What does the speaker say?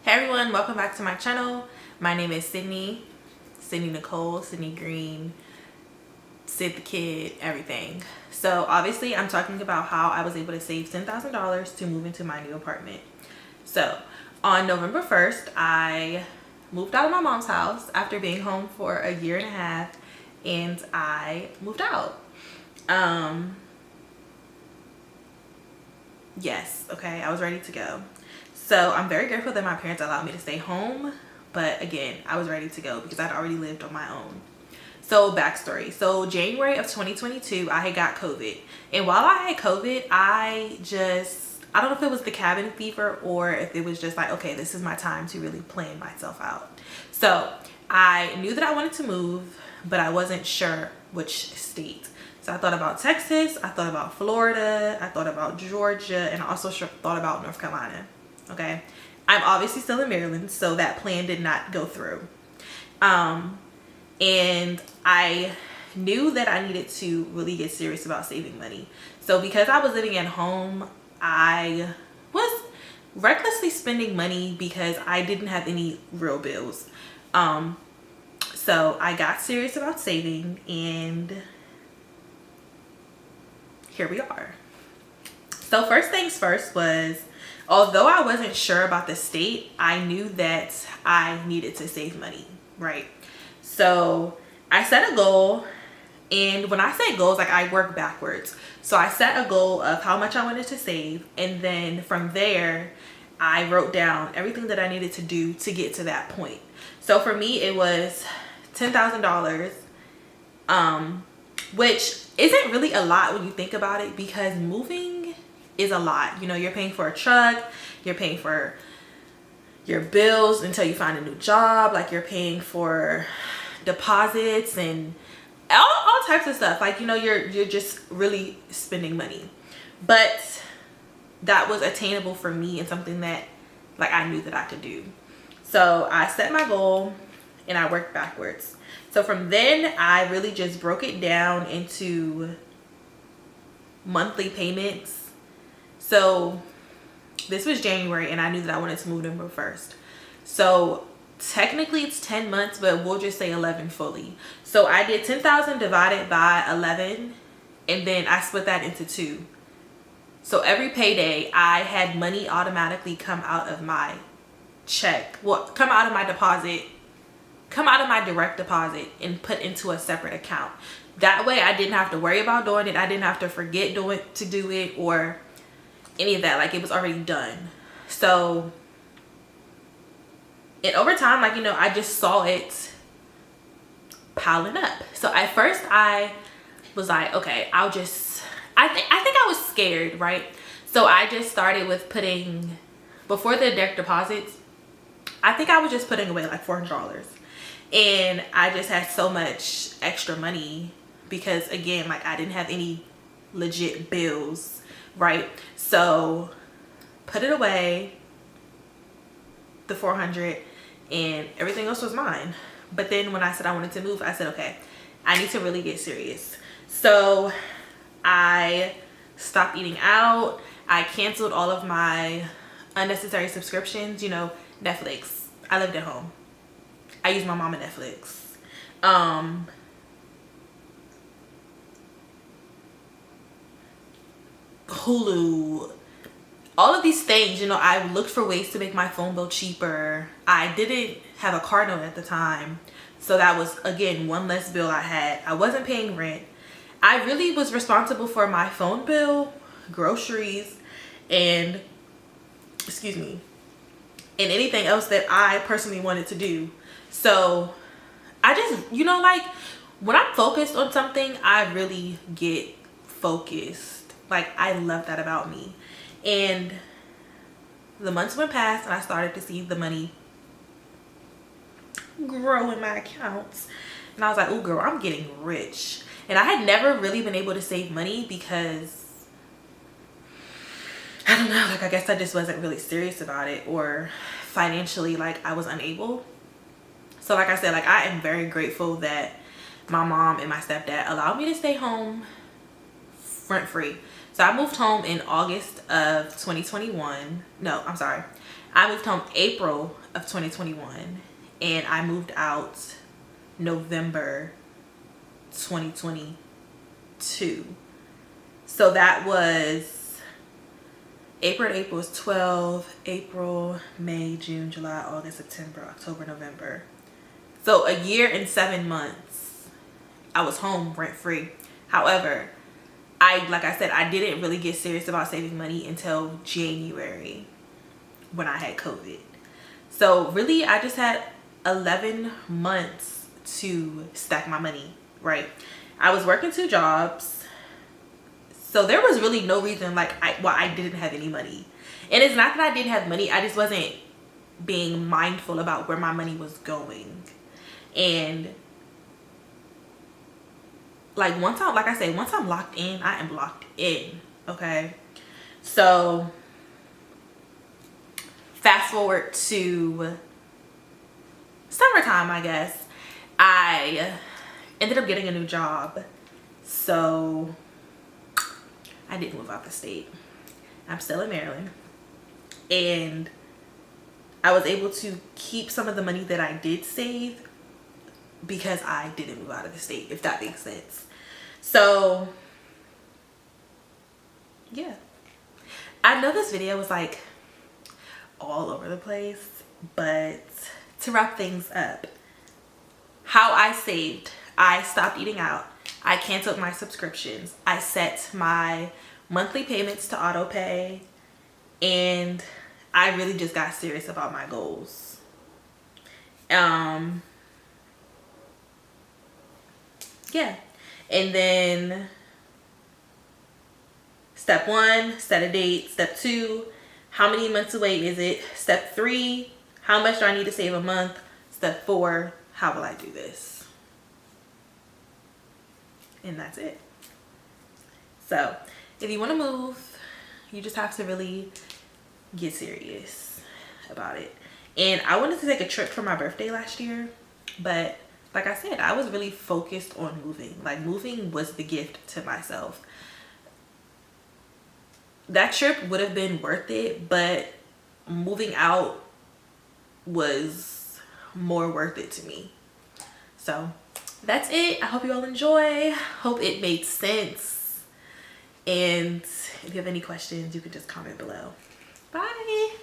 Hey everyone, welcome back to my channel. My name is Sydney Nicole, Sydney Green, Sid the Kid, everything. So obviously I'm talking about how I was able to save $10,000 to move into my new apartment. So on November 1st, I moved out of my mom's house after being home for a year and a half, and I moved out. Yes, okay, I was ready to go. So I'm very grateful that my parents allowed me to stay home, but again, I was ready to go because I'd already lived on my own. So backstory. So January of 2022, I had got COVID. And while I had COVID, I don't know if it was the cabin fever or if it was just like, okay, this is my time to really plan myself out. So I knew that I wanted to move, but I wasn't sure which state. So I thought about Texas, I thought about Florida, I thought about Georgia, and I also thought about North Carolina. Okay. I'm obviously still in Maryland, so that plan did not go through. And I knew that I needed to really get serious about saving money. So because I was living at home, I was recklessly spending money because I didn't have any real bills. So I got serious about saving, and here we are. So first things first was, although I wasn't sure about the state, I knew that I needed to save money, right? So I set a goal, and when I say goals, like I work backwards. So I set a goal of how much I wanted to save, and then from there, I wrote down everything that I needed to do to get to that point. So for me, it was $10,000, which isn't really a lot when you think about it, because moving is a lot. You know, you're paying for a truck, you're paying for your bills until you find a new job, like you're paying for deposits and all types of stuff. Like, you know, you're just really spending money. But that was attainable for me and something that like I knew that I could do. So I set my goal and I worked backwards. So from then I really just broke it down into monthly payments. So this was January, and I knew that I wanted to move November 1st. So technically it's 10 months, but we'll just say 11 fully. So I did 10,000 divided by 11, and then I split that into 2. So every payday I had money automatically come out of my check, come out of my deposit, come out of my direct deposit and put into a separate account. That way I didn't have to worry about doing it. I didn't have to forget to do it or any of that. Like, it was already done. So, and over time, like, you know, I just saw it piling up. So at first I was like, okay, I think I was scared, right? So I just started with putting, before the direct deposits, I think I was just putting away like $400. And I just had so much extra money because, again, like I didn't have any legit bills, right? So put it away, the 400, and everything else was mine. But then when I said I wanted to move, I said, okay, I need to really get serious. So I stopped eating out. I canceled all of my unnecessary subscriptions, you know, Netflix. I lived at home. I use my mama Netflix. Hulu, all of these things, you know, I looked for ways to make my phone bill cheaper. I didn't have a car note at the time, so that was, again, one less bill I had. I wasn't paying rent. I really was responsible for my phone bill, groceries, and and anything else that I personally wanted to do. So I just, you know, like when I'm focused on something, I really get focused. Like, I love that about me. And the months went past and I started to see the money grow in my accounts. And I was like, oh girl, I'm getting rich. And I had never really been able to save money because, I don't know, like I guess I just wasn't really serious about it, or financially, like I was unable. So like I said, like I am very grateful that my mom and my stepdad allowed me to stay home rent free. So I moved home in August of 2021. No, I'm sorry. I moved home April of 2021, and I moved out November 2022. So that was April was 12, April, May, June, July, August, September, October, November. So a year and 7 months I was home rent free. However, like I said, I didn't really get serious about saving money until January when I had COVID. So really, I just had 11 months to stack my money, right? I was working 2 jobs. So there was really no reason why I didn't have any money. And it's not that I didn't have money. I just wasn't being mindful about where my money was going. And once I'm locked in, I am locked in. Okay. So fast forward to summertime, I guess. I ended up getting a new job. So I did move out the state. I'm still in Maryland. And I was able to keep some of the money that I did save because I didn't move out of the state, if that makes sense. So yeah, I know this video was like all over the place, but to wrap things up, how I saved: I stopped eating out, I canceled my subscriptions, I set my monthly payments to auto pay, and I really just got serious about my goals. Yeah. And then step 1, set a date. Step 2, how many months away is it? Step 3, how much do I need to save a month? Step 4, how will I do this? And that's it. So if you want to move, you just have to really get serious about it. And I wanted to take a trip for my birthday last year, but like I said, I was really focused on moving. Like, moving was the gift to myself. That trip would have been worth it, but moving out was more worth it to me. So that's it. I hope you all enjoy. Hope it made sense. And if you have any questions, you can just comment below. Bye.